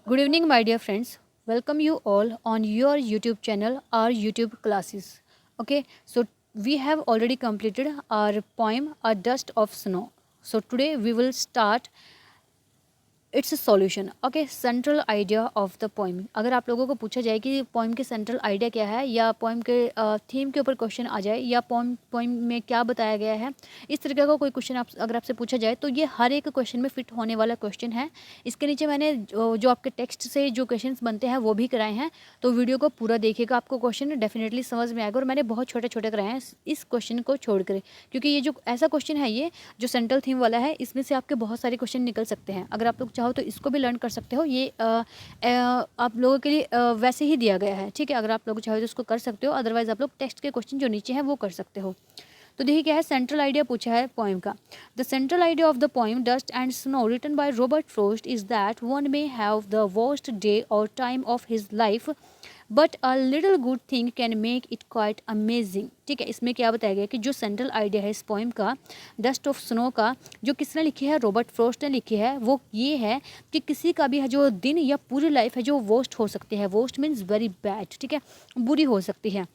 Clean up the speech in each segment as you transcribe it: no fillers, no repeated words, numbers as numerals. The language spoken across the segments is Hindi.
Good evening, my dear friends. Welcome you all on your YouTube channel, our YouTube classes. Okay, so we have already completed our poem, A Dust of Snow. So today we will start it's solution. Okay, central idea of the poem. अगर आप लोगों को पूछा जाए कि पोइम के सेंट्रल आइडिया क्या है, या पोइम के थीम के ऊपर क्वेश्चन आ जाए, या पोइम में क्या बताया गया है, इस तरीके का कोई क्वेश्चन अगर आपसे पूछा जाए तो ये हर एक क्वेश्चन में फिट होने वाला क्वेश्चन है। इसके नीचे मैंने जो आपके टेक्स्ट से जो क्वेश्चन बनते हैं वो भी कराए हैं, तो वीडियो को पूरा देखिएगा, आपको क्वेश्चन डेफिनेटली समझ में आएगा। और मैंने बहुत छोटे छोटे कराए हैं इस क्वेश्चन को छोड़कर, क्योंकि ये जो ऐसा क्वेश्चन है, ये जो सेंट्रल थीम वाला है, इसमें से आपके बहुत सारे क्वेश्चन निकल सकते हैं। अगर आप लोग चाहो तो इसको भी लर्न कर सकते हो। ये आप लोगों के लिए वैसे ही दिया गया है, ठीक है। अगर आप लोग चाहो तो इसको कर सकते हो, अदरवाइज आप लोग टेक्स्ट के क्वेश्चन जो नीचे हैं वो कर सकते हो। तो देखिए क्या है, सेंट्रल आइडिया पूछा है पोइम का। The central idea of the poem dust and snow written by Robert Frost is that one may have the worst day और time of his life, but a little good thing can make it quite amazing. ठीक है, इसमें क्या बताया गया कि जो सेंट्रल आइडिया है इस पोइम का, डस्ट ऑफ स्नो का, जो किसने लिखी है, रॉबर्ट फ्रॉस्ट ने लिखी है, वो ये है कि किसी का भी है जो दिन या पूरी लाइफ है जो वर्स्ट हो सकती है। वर्स्ट मीन्स वेरी बैड, ठीक है, बुरी हो सकती है,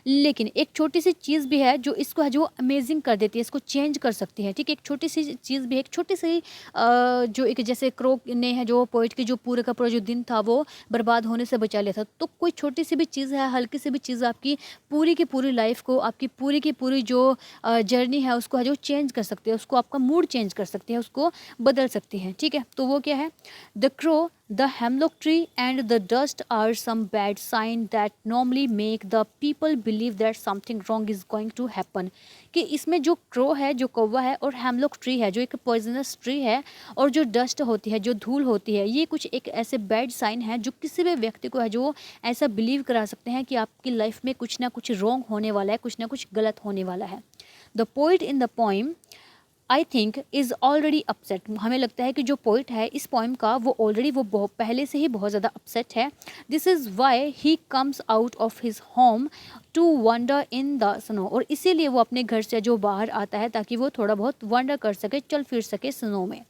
लेकिन एक छोटी सी चीज़ भी है जो इसको है जो अमेजिंग कर देती है, इसको चेंज कर सकती है। ठीक है, एक छोटी सी चीज़ भी है, एक छोटी सी जो एक जैसे क्रो ने है जो पोइट की जो पूरे का पूरा जो दिन था वो बर्बाद होने से बचा लिया था। तो कोई छोटी सी भी चीज़ है, हल्की सी भी चीज़ आपकी पूरी की पूरी लाइफ को, आपकी पूरी की पूरी जो जर्नी है उसको है जो चेंज कर सकती है, उसको आपका मूड चेंज कर सकती है, उसको बदल सकती है। ठीक है, तो वो क्या है, the crow, the hemlock tree and the dust are some bad sign that normally make the people believe that something wrong is going to happen। कि इसमें जो क्रो है, जो कौवा है, और हेमलॉक ट्री है जो एक पॉइजनस ट्री है, और जो डस्ट होती है, जो धूल होती है, ये कुछ एक ऐसे बैड साइन है जो किसी भी व्यक्ति को है जो ऐसा बिलीव करा सकते हैं कि आपकी लाइफ में कुछ ना कुछ रॉन्ग होने वाला है, कुछ ना कुछ गलत होने वाला है। The poet in the poem I think is already upset. हमें लगता है कि जो पोइट है इस पोइम का वो ऑलरेडी वो बहुत पहले से ही बहुत ज़्यादा अपसेट है। This is why he comes out of his home to wander in the snow. और इसीलिए वो अपने घर से जो बाहर आता है ताकि वो थोड़ा बहुत वंडर कर सके, चल फिर सके स्नो में।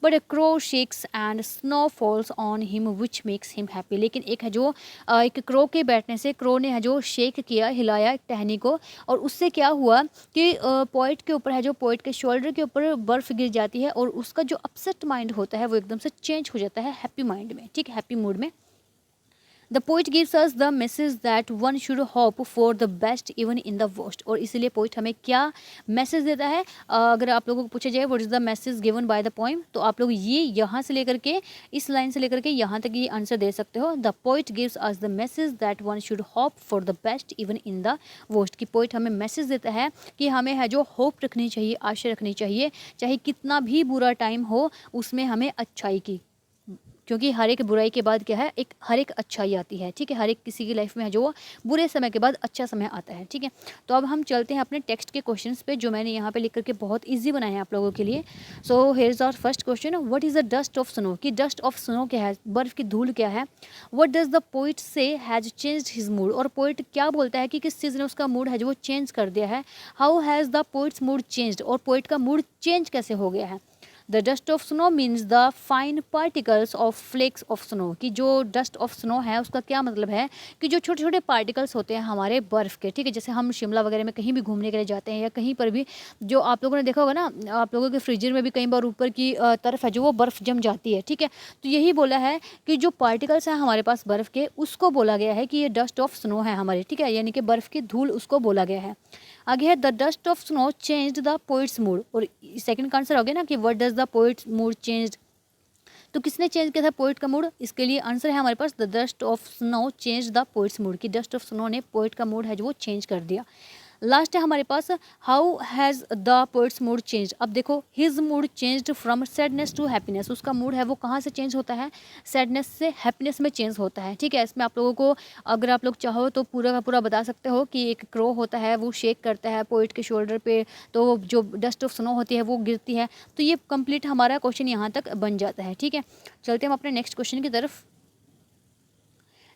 But A crow shakes and snow falls on him which makes him happy. लेकिन एक है जो एक क्रो के बैठने से, क्रो ने है जो शेक किया, हिलाया एक टहनी को, और उससे क्या हुआ कि पोइट के ऊपर है जो पोइट के शोल्डर के ऊपर बर्फ़ गिर जाती है, और उसका जो अपसेट माइंड होता है वो एकदम से चेंज हो जाता है हैप्पी माइंड में, ठीक है, हैप्पी मूड में। The poet gives us the message that one should hope for the best even in the worst. और इसीलिए पोइट हमें क्या मैसेज देता है, अगर आप लोगों को पूछा जाए what is the message given by the poem, तो आप लोग ये यहाँ से लेकर के, इस लाइन से लेकर के यहाँ तक ये आंसर दे सकते हो। The poet gives us the message that one should hope for the best even in the worst. की पोइट हमें मैसेज देता है कि हमें है जो होप रखनी चाहिए, आशा रखनी चाहिए, चाहे कितना भी बुरा टाइम हो उसमें हमें अच्छाई की, क्योंकि हर एक बुराई के बाद क्या है, एक हर एक अच्छाई आती है। ठीक है, हर एक किसी की लाइफ में है जो बुरे समय के बाद अच्छा समय आता है। ठीक है, तो अब हम चलते हैं अपने टेक्स्ट के क्वेश्चंस पे जो मैंने यहाँ पे लिख करके बहुत इजी बनाए हैं आप लोगों के लिए। So here is our first question, what is the dust of snow. कि डस्ट ऑफ स्नो क्या है, बर्फ़ की धूल क्या है। What does the poet say has changed his mood. और पोइट क्या बोलता है कि किस चीज़ ने उसका मूड है जो वो चेंज कर दिया है। How has the poet's mood changed. और पोइट का मूड चेंज कैसे हो गया है। The dust of snow means the fine particles of flakes of snow. की जो डस्ट ऑफ स्नो है उसका क्या मतलब है कि जो छोटे छोटे पार्टिकल्स होते हैं हमारे बर्फ़ के, ठीक है, जैसे हम शिमला वगैरह में कहीं भी घूमने के लिए जाते हैं या कहीं पर भी, जो आप लोगों ने देखा होगा ना, आप लोगों के फ्रीजर में भी कई बार ऊपर की तरफ है जो वो बर्फ़ जम जाती है। ठीक है, तो यही बोला है कि जो पार्टिकल्स हैं हमारे पास बर्फ़ के, उसको बोला गया है कि ये डस्ट ऑफ स्नो है हमारी। ठीक है, यानी कि बर्फ़ की धूल उसको बोला गया है। आगे है the dust of snow changed the poet's mood. और सेकंड का आंसर हो गया ना कि what does the poet's mood changed. तो किसने चेंज किया था पोइट का मूड, इसके लिए आंसर है हमारे पास the dust of snow change the poet's mood. कि डस्ट ऑफ स्नो ने पोइट का मूड है जो वो चेंज कर दिया। लास्ट है हमारे पास, how has the poet's mood change. अब देखो, his mood changed from sadness to happiness. उसका मूड है वो कहाँ से चेंज होता है, सैडनेस से हैप्पीनेस में चेंज होता है। ठीक है, इसमें आप लोगों को अगर आप लोग चाहो तो पूरा का पूरा बता सकते हो कि एक क्रो होता है वो शेक करता है पोइट के शोल्डर पे, तो जो डस्ट ऑफ स्नो होती है वो गिरती है। तो ये कंप्लीट हमारा क्वेश्चन यहाँ तक बन जाता है। ठीक है, चलते हम अपने नेक्स्ट क्वेश्चन की तरफ।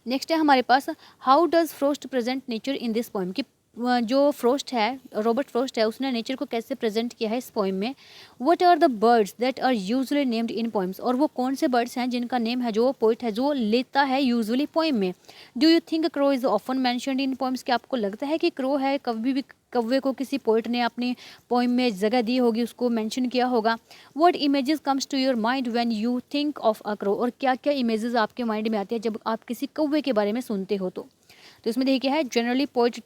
नेक्स्ट है हमारे पास, how does Frost present nature in this poem. कि जो फ्रोस्ट है, रॉबर्ट फ्रोस्ट है, उसने नेचर को कैसे प्रेजेंट किया है इस पोइम में. What are the birds that are usually named in poems, और वो कौन से बर्ड्स हैं जिनका नेम है जो पोइट है जो लेता है यूजुअली पोइम में. Do you think crow is often mentioned in poems, क्या आपको लगता है कि क्रो है कभी भी कौवे को किसी पोइट ने अपनी पोइम में जगह दी होगी, उसको मेंशन किया होगा. What images comes to your mind when you think of a crow, और क्या क्या इमेजेस आपके माइंड में आती है जब आप किसी कौवे के बारे में सुनते हो. तो इसमें देखिए क्या है, generally poets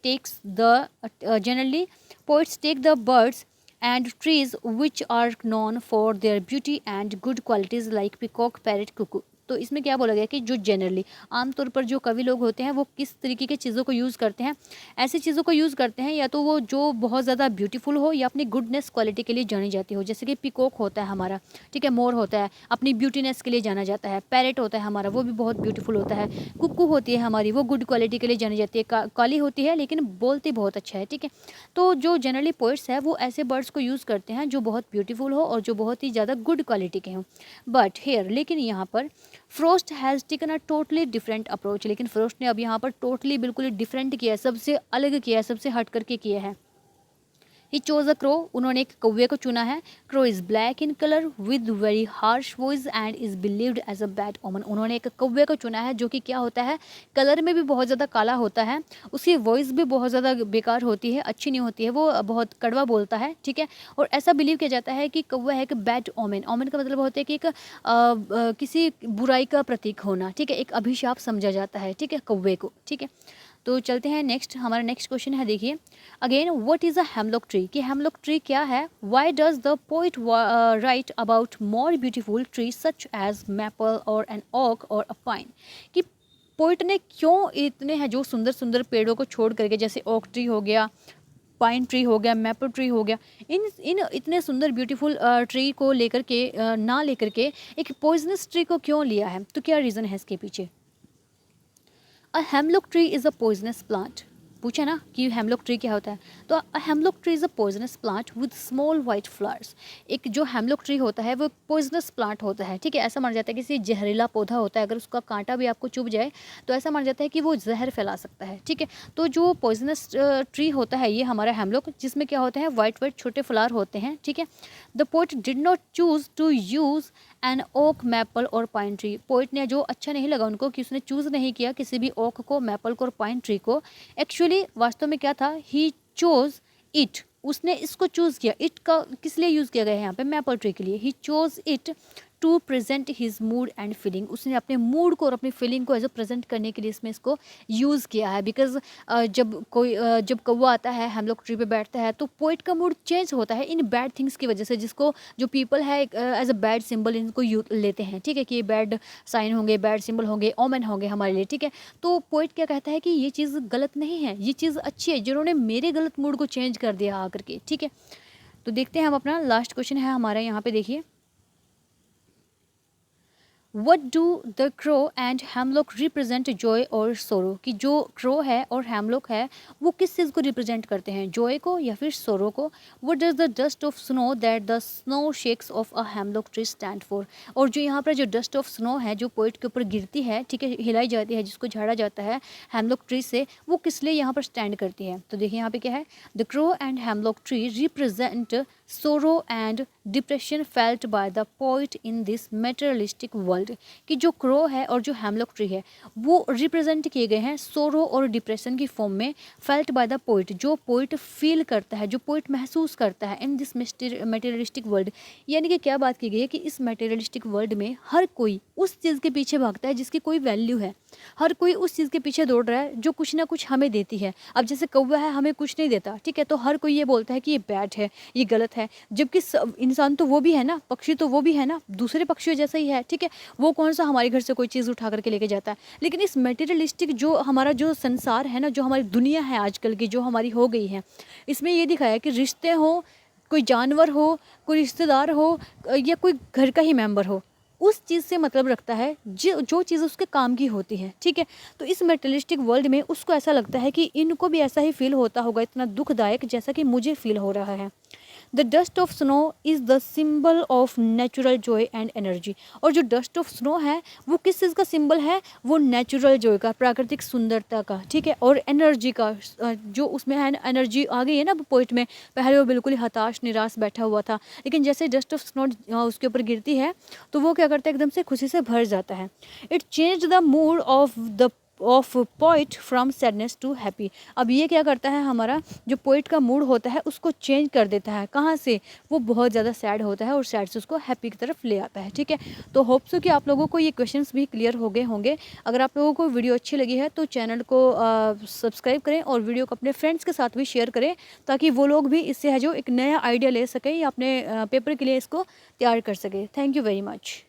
take the birds and trees which are known for their beauty and good qualities like peacock, parrot, cuckoo. तो इसमें क्या बोला गया कि जो जनरली आमतौर पर जो कवि लोग होते हैं वो किस तरीके की चीज़ों को यूज़ करते हैं, ऐसी चीज़ों को यूज़ करते हैं या तो वो जो बहुत ज़्यादा ब्यूटीफुल हो या अपनी गुडनेस क्वालिटी के लिए जानी जाती हो. जैसे कि पिकॉक होता है हमारा, ठीक है, मोर होता है, अपनी ब्यूटीनेस के लिए जाना जाता है. पैरेट होता है हमारा, वो भी बहुत ब्यूटीफुल होता है. कुक्कू होती है हमारी, वो गुड क्वालिटी के लिए जानी जाती है, काली होती है लेकिन बोलती बहुत अच्छा है, ठीक है. तो जो जनरली पोइट्स है वो ऐसे बर्ड्स को यूज़ करते हैं जो बहुत ब्यूटीफुल हो और जो बहुत ही ज़्यादा गुड क्वालिटी के हों. बट हेयर, लेकिन यहाँ पर frost has taken a totally different approach, लेकिन फ्रोस्ट ने अब यहाँ पर टोटली बिल्कुल डिफरेंट किया है, सबसे अलग किया है, सबसे हट करके किया है. ही चोज अ क्रो, उन्होंने एक कौवे को चुना है. Crow is black in colour with very harsh voice and is believed as a bad omen. उन्होंने एक कौवे को चुना है जो कि क्या होता है, कलर में भी बहुत ज़्यादा काला होता है, उसकी वॉइस भी बहुत ज़्यादा बेकार होती है, अच्छी नहीं होती है, वो बहुत कड़वा बोलता है, ठीक है. और ऐसा बिलीव किया जाता है कि कौवा है एक बैड ओमेन. ओमेन का मतलब होता है कि एक किसी बुराई का प्रतीक होना, ठीक है, एक अभिशाप समझा जाता है, ठीक है, कौवे को, ठीक है. तो चलते हैं नेक्स्ट, हमारा नेक्स्ट क्वेश्चन है, देखिए again, what is a hemlock tree, कि हेमलॉक ट्री क्या है. Why does the poet write about more beautiful tree such as maple or an oak or a pine, कि पोइट ने क्यों इतने हैं जो सुंदर सुंदर पेड़ों को छोड़ करके, जैसे ओक ट्री हो गया, पाइन ट्री हो गया, मैपल ट्री हो गया, इन इतने सुंदर ब्यूटीफुल ट्री को लेकर के ना लेकर के एक पॉइजनस ट्री को क्यों लिया है. तो क्या रीज़न है इसके पीछे. अ hemlock tree is a poisonous plant, पूछा ना कि हेमलॉक ट्री क्या होता है. तो अ hemlock tree is a poisonous plant with small white flowers. एक जो हेमलॉक ट्री होता है वो पॉइजनस प्लांट होता है, ठीक है. ऐसा माना जाता है कि किसी जहरीला पौधा होता है, अगर उसका कांटा भी आपको चुभ जाए तो ऐसा माना जाता है कि वो जहर फैला सकता है, ठीक है. तो जो पॉइजनस ट्री होता है ये हमारा हेमलॉक, जिसमें क्या होते हैं, वाइट वाइट छोटे फ्लावर होते हैं, ठीक है. The poet did not choose to use an oak, maple or pine tree. Poet ने जो अच्छा नहीं लगा उनको कि उसने चूज़ नहीं किया किसी भी ओक को, मैपल को और पाइन ट्री को. एक्चुअली वास्तव में क्या था, ही चोज इट, उसने इसको चूज़ किया. इट का किस लिए यूज़ किया गया है यहाँ पे, मैपल ट्री के लिए. He chose it to present his mood and feeling, उसने अपने मूड को और अपनी फीलिंग को एज अ प्रेजेंट करने के लिए इसमें इसको यूज़ किया है. बिकॉज जब कौवा आता है हम लोग ट्री पे बैठता है तो पोइट का मूड चेंज होता है इन बैड थिंग्स की वजह से, जिसको जो पीपल है एज अ बैड सिंबल इनको लेते हैं, ठीक है, कि बैड साइन होंगे, बैड सिंबल होंगे, ओमेन होंगे हमारे लिए, ठीक है. तो पोइट क्या कहता है कि ये चीज़ गलत नहीं है, ये चीज़ अच्छी है, जिन्होंने मेरे गलत मूड को चेंज कर दिया आकर के, ठीक है. तो देखते हैं हम अपना लास्ट क्वेश्चन है हमारा यहाँ पे, देखिए what do the crow and hemlock represent Joy और सोरो, कि जो क्रो है और हेमलॉक है वो किस चीज़ को रिप्रेजेंट करते हैं, जॉय को या फिर सोरो को. What does the dust of snow that the snow shakes of a hemlock tree stand for, और जो यहाँ पर जो डस्ट ऑफ स्नो है जो पोइट के ऊपर गिरती है, ठीक है, हिलाई जाती है, जिसको झाड़ा जाता है हेमलॉक ट्री से, वो किस लिए यहाँ पर स्टैंड करती है. तो देखिए यहाँ पे क्या है, the crow and hemlock tree represent sorrow and depression felt by the poet in this materialistic world, कि जो क्रो है और जो हेमलॉक ट्री है वो रिप्रेजेंट किए गए हैं सोरो और डिप्रेशन की फॉर्म में, फेल्ट बाय द पोइट, जो पोइट फील करता है, जो पोइट महसूस करता है इन दिस मेटेरियलिस्टिक वर्ल्ड. यानी कि क्या बात की गई है कि इस मेटेरियलिस्टिक वर्ल्ड में हर कोई उस चीज़ के पीछे भागता है जिसकी कोई वैल्यू है, हर कोई उस चीज़ के पीछे दौड़ रहा है जो कुछ ना कुछ हमें देती है. अब जैसे कौवा है हमें कुछ नहीं देता, ठीक है, तो हर कोई ये बोलता है कि ये बैड है, ये गलत है, जबकि इंसान तो वो भी है ना, पक्षी तो वो भी है ना, दूसरे पक्षियों जैसा ही है, ठीक है. वो कौन सा हमारे घर से कोई चीज़ उठा करके लेके जाता है. लेकिन इस मटेरियलिस्टिक जो हमारा जो संसार है ना, जो हमारी दुनिया है आजकल की जो हमारी हो गई है, इसमें ये दिखाया कि रिश्ते हो, कोई जानवर हो, कोई रिश्तेदार हो या कोई घर का ही मेंबर हो, उस चीज़ से मतलब रखता है जो चीज़ उसके काम की होती है, ठीक है. तो इस मेटेरियलिस्टिक वर्ल्ड में उसको ऐसा लगता है कि इनको भी ऐसा ही फील होता होगा, इतना दुखदायक जैसा कि मुझे फील हो रहा है. The dust of snow is the symbol of natural Joy and energy. और जो डस्ट ऑफ स्नो है वो किस चीज़ का सिंबल है, वो नेचुरल जॉय का, प्राकृतिक सुंदरता का, ठीक है, और एनर्जी का, जो उसमें है एनर्जी आ गई है ना पोइट में। पहले वो बिल्कुल ही हताश निराश बैठा हुआ था, लेकिन जैसे डस्ट ऑफ स्नो उसके ऊपर गिरती है तो वो क्या करता है, एकदम से खुशी से भर जाता है। It change the mood of poet from sadness to happy. अब ये क्या करता है, हमारा जो पोइट का मूड होता है उसको चेंज कर देता है। कहाँ से, वो बहुत ज़्यादा सैड होता है और सैड से उसको हैप्पी की तरफ ले आता है, ठीक है। तो होप सो कि आप लोगों को ये क्वेश्चंस भी क्लियर हो गए होंगे। अगर आप लोगों को वीडियो अच्छी लगी है तो चैनल को सब्सक्राइब करें और वीडियो को अपने फ्रेंड्स के साथ भी शेयर करें, ताकि वो लोग भी इससे है जो एक नया आइडिया ले सकें या अपने पेपर के लिए इसको तैयार कर सकें। Thank you very much.